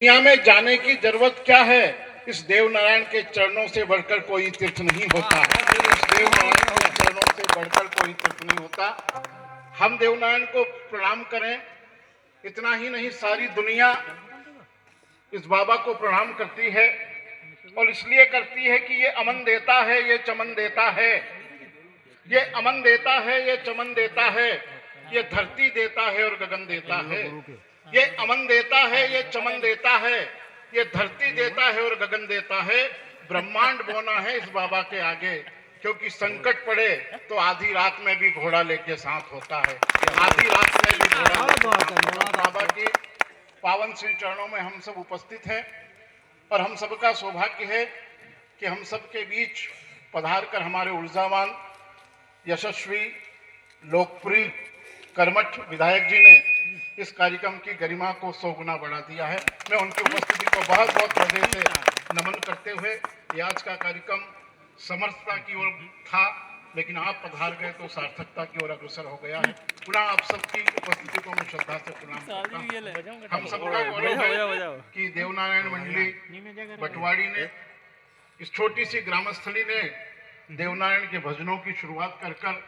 दुनिया में जाने की जरूरत क्या है? इस देवनारायण के चरणों से बढ़कर कोई तीर्थ नहीं होता। इस देवनारायण के चरणों से बढ़कर कोई तीर्थ नहीं होता। हम देवनारायण को प्रणाम करें, इतना ही नहीं सारी दुनिया इस बाबा को प्रणाम करती है और इसलिए करती है कि ये अमन देता है, ये चमन देता है, ये अमन देता है, ये चमन देता है, ये धरती देता है और गगन देता है। ये अमन देता है, ये चमन देता है, ये धरती देता है और गगन देता है। ब्रह्मांड बोना है इस बाबा के आगे, क्योंकि संकट पड़े तो आधी रात में भी घोड़ा लेके साथ होता है। आधी रात में भी घोड़ा बाबा की पावन श्री चरणों में हम सब उपस्थित हैं और हम सबका सौभाग्य है कि हम सबके बीच पधार कर हमारे ऊर्जावान, यशस्वी, लोकप्रिय, कर्मठ विधायक जी ने इस कार्यक्रम की गरिमा को 100 गुना बढ़ा दिया है। मैं उनकी उपस्थिति को बहुत बहुत हृदय से नमन करते हुए, ये आज का कार्यक्रम समर्थता की ओर था, लेकिन आप पधार गए तो सार्थकता की ओर अग्रसर हो गया है। पुनः आप सबकी उपस्थिति को मैं श्रद्धा से प्रणाम करता हूँ। हम सबका गौरव है कि देवनारायण मंडली बटवाड़ी ने, इस छोटी सी ग्रामस्थली ने देवनारायण के भजनों की शुरुआत कर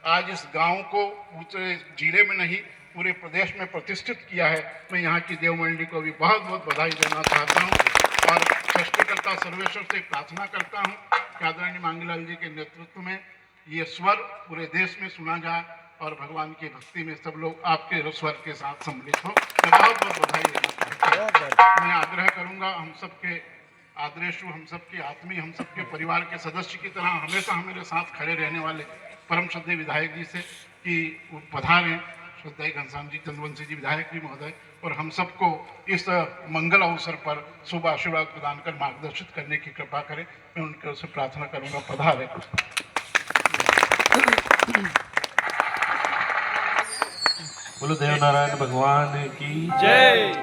आज इस गांव को पूरे जिले में नहीं पूरे प्रदेश में प्रतिष्ठित किया है। मैं यहाँ की देव मंडली को भी बहुत बहुत बधाई देना चाहता हूँ और सृष्टिकर्ता सर्वेश्वर से प्रार्थना करता हूँ कि आदरणीय मांगीलाल जी के नेतृत्व में ये स्वर पूरे देश में सुना जाए और भगवान की भक्ति में सब लोग आपके स्वर के साथ सम्मिलित हो। मैं बहुत बहुत बधाई देना चाहता हूँ। मैं आग्रह करूँगा हम सबके आदरेशु, हम सबके आत्मीय, हम सबके परिवार के सदस्य की तरह हमेशा हमारे साथ खड़े रहने वाले परम श्रद्धेय विधायक जी से कि पधारें, श्रद्धेय घनश्याम जी चंद्रवंशी जी विधायक जी महोदय, और हम सबको इस मंगल अवसर पर शुभ आशीर्वाद प्रदान कर मार्गदर्शित करने की कृपा करें। मैं उनके ओर से प्रार्थना करूंगा, पधारें। बोलो देवनारायण भगवान की जय।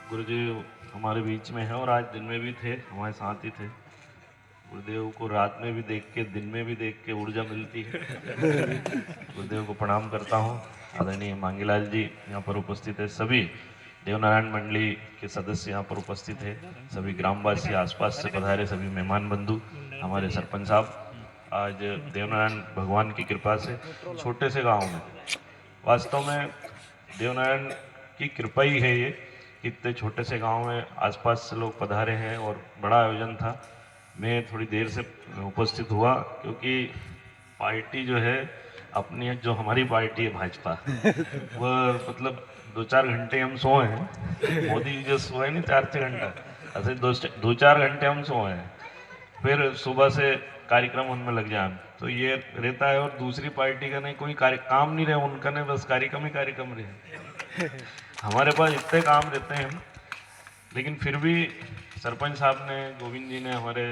गुरुदेव हमारे बीच में है और आज दिन में भी थे, हमारे साथ ही थे। गुरुदेव को रात में भी देख के, दिन में भी देख के ऊर्जा मिलती है। गुरुदेव को प्रणाम करता हूँ। आदरणीय मांगीलाल जी यहाँ पर उपस्थित है, सभी देवनारायण मंडली के सदस्य यहाँ पर उपस्थित है, सभी ग्रामवासी, आसपास से पधारे सभी मेहमान बंधु, हमारे सरपंच साहब। आज देवनारायण भगवान की कृपा से छोटे से गाँव में, वास्तव में देवनारायण की कृपा ही है ये, इतने छोटे से गांव में आसपास से लोग पधारे हैं और बड़ा आयोजन था। मैं थोड़ी देर से उपस्थित हुआ क्योंकि पार्टी जो है अपनी, जो हमारी पार्टी है भाजपा, वह मतलब 2-4 घंटे हम सोए हैं। मोदी जी जो सोए नहीं 4-6 घंटा, ऐसे 2-4 घंटे हम सोए हैं, फिर सुबह से कार्यक्रम उनमें लग जाए तो ये रहता है। और दूसरी पार्टी का नहीं कोई काम नहीं रहे उनका, नहीं बस कार्यक्रम ही कार्यक्रम रहे। हमारे पास इतने काम रहते हैं, लेकिन फिर भी सरपंच साहब ने, गोविंद जी ने, हमारे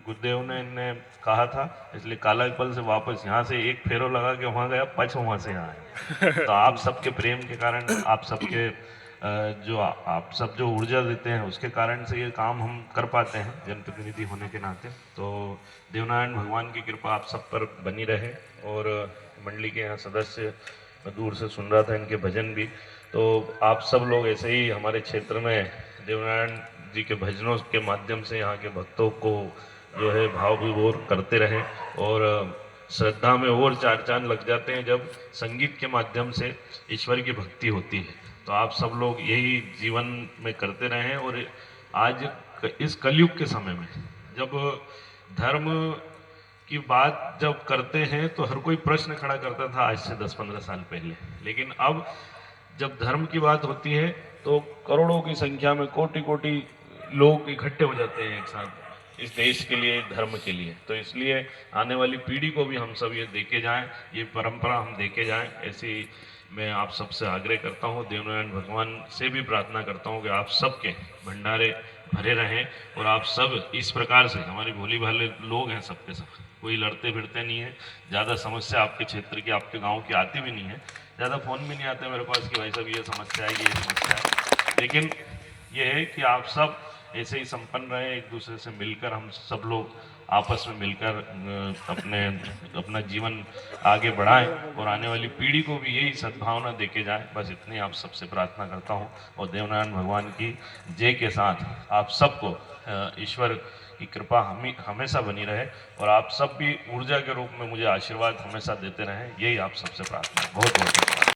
गुरुदेव ने इन्हें कहा था, इसलिए कालापल से वापस यहाँ से एक फेरो लगा के वहाँ गया, पच वहाँ से यहाँ है। तो आप सबके प्रेम के कारण, आप सबके आप सब जो ऊर्जा देते हैं उसके कारण से ये काम हम कर पाते हैं जनप्रतिनिधि होने के नाते। तो देवनारायण भगवान की कृपा आप सब पर बनी रहे। और मंडली के यहाँ सदस्य, मैं दूर से सुन रहा था इनके भजन भी, तो आप सब लोग ऐसे ही हमारे क्षेत्र में देवनारायण जी के भजनों के माध्यम से यहाँ के भक्तों को जो है भाव विभोर करते रहें और श्रद्धा में और 4 चांद लग जाते हैं जब संगीत के माध्यम से ईश्वर की भक्ति होती है। तो आप सब लोग यही जीवन में करते रहें। और आज इस कलयुग के समय में जब धर्म की बात जब करते हैं तो हर कोई प्रश्न खड़ा करता था आज से 10-15 साल पहले, लेकिन अब जब धर्म की बात होती है तो करोड़ों की संख्या में, कोटि-कोटि लोग इकट्ठे हो जाते हैं एक साथ इस देश के लिए, धर्म के लिए। तो इसलिए आने वाली पीढ़ी को भी हम सब ये देके जाएं, ये परंपरा हम देके जाएं, ऐसी मैं आप सबसे आग्रह करता हूँ। देवनारायण भगवान से भी प्रार्थना करता हूँ कि आप सबके भंडारे भरे रहें और आप सब इस प्रकार से, हमारे भोली भाले लोग हैं सबके सब, कोई लड़ते फिरते नहीं है, ज़्यादा समस्या आपके क्षेत्र की, आपके गांव की आती भी नहीं है, ज़्यादा फ़ोन भी नहीं आते मेरे पास कि भाई साहब ये समस्या है, ये समस्या है। लेकिन ये है कि आप सब ऐसे ही संपन्न रहे, एक दूसरे से मिलकर हम सब लोग आपस में मिलकर अपना जीवन आगे बढ़ाएं और आने वाली पीढ़ी को भी यही सद्भावना देके जाएं। बस इतनी आप सबसे प्रार्थना करता हूं और देवनारायण भगवान की जय के साथ आप सबको ईश्वर की कृपा हमेशा बनी रहे और आप सब भी ऊर्जा के रूप में मुझे आशीर्वाद हमेशा देते रहें, यही आप सबसे प्रार्थना। बहुत बहुत धन्यवाद।